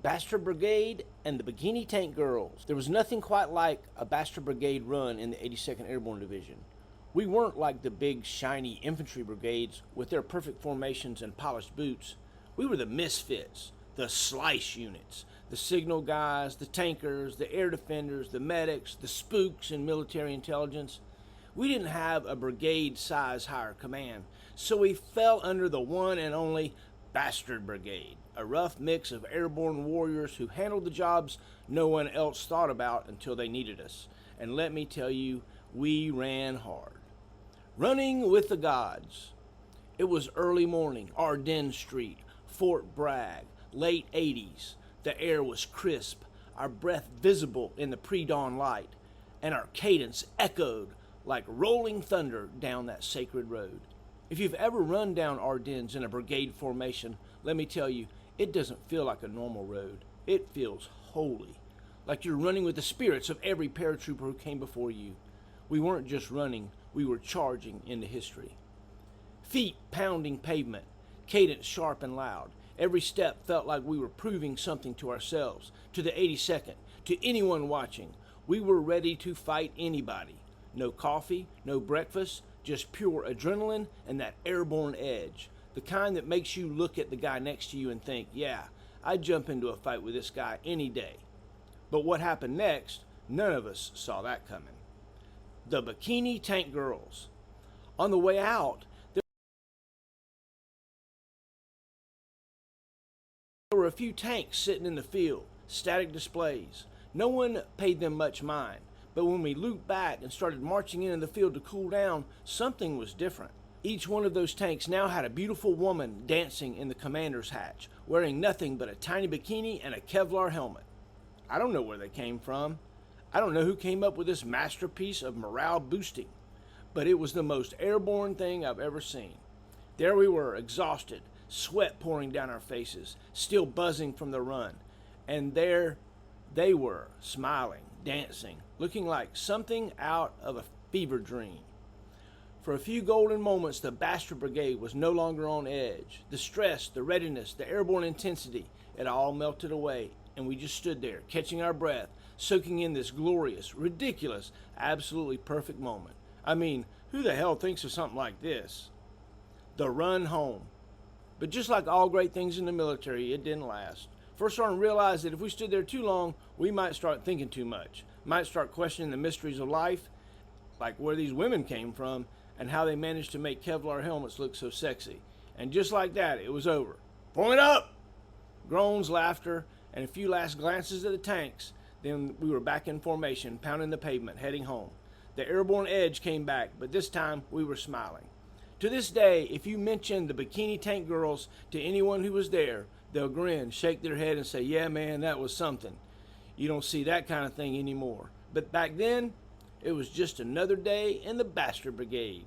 Bastard Brigade and the Bikini Tank Girls. There was nothing quite like a Bastard Brigade run in the 82nd Airborne Division. We weren't like the big, shiny infantry brigades with their perfect formations and polished boots. We were the misfits, the slice units, the signal guys, the tankers, the air defenders, the medics, the spooks in military intelligence. We didn't have a brigade size higher command, so we fell under the one and only Bastard Brigade, a rough mix of airborne warriors who handled the jobs no one else thought about until they needed us. And let me tell you, we ran hard. Running with the gods. It was early morning, Ardennes Street, Fort Bragg, late 80s. The air was crisp, our breath visible in the pre-dawn light, and our cadence echoed like rolling thunder down that sacred road. If you've ever run down Ardennes in a brigade formation, let me tell you, it doesn't feel like a normal road. It feels holy, like you're running with the spirits of every paratrooper who came before you. We weren't just running, we were charging into history. Feet pounding pavement, cadence sharp and loud. Every step felt like we were proving something to ourselves, to the 82nd, to anyone watching. We were ready to fight anybody. No coffee, no breakfast, just pure adrenaline and that airborne edge. The kind that makes you look at the guy next to you and think, yeah, I'd jump into a fight with this guy any day. But what happened next, none of us saw that coming. The Bikini Tank Girls. On the way out, there were a few tanks sitting in the field, static displays. No one paid them much mind. But when we looped back and started marching into the field to cool down, something was different. Each one of those tanks now had a beautiful woman dancing in the commander's hatch, wearing nothing but a tiny bikini and a Kevlar helmet. I don't know where they came from. I don't know who came up with this masterpiece of morale boosting, but it was the most airborne thing I've ever seen. There we were, exhausted, sweat pouring down our faces, still buzzing from the run, and there they were, smiling, dancing, looking like something out of a fever dream. For a few golden moments, the Bastard Brigade was no longer on edge. The stress, the readiness, the airborne intensity, it all melted away, and we just stood there, catching our breath, soaking in this glorious, ridiculous, absolutely perfect moment. I mean, who the hell thinks of something like this? The run home. But just like all great things in the military, it didn't last. First Sergeant realized that if we stood there too long, we might start thinking too much. Might start questioning the mysteries of life, like where these women came from and how they managed to make Kevlar helmets look so sexy. And just like that, it was over. Form it up! Groans, laughter, and a few last glances at the tanks. Then we were back in formation, pounding the pavement, heading home. The airborne edge came back, but this time we were smiling. To this day, if you mention the Bikini Tank Girls to anyone who was there, they'll grin, shake their head, and say, yeah, man, that was something. You don't see that kind of thing anymore. But back then, it was just another day in the Bastard Brigade.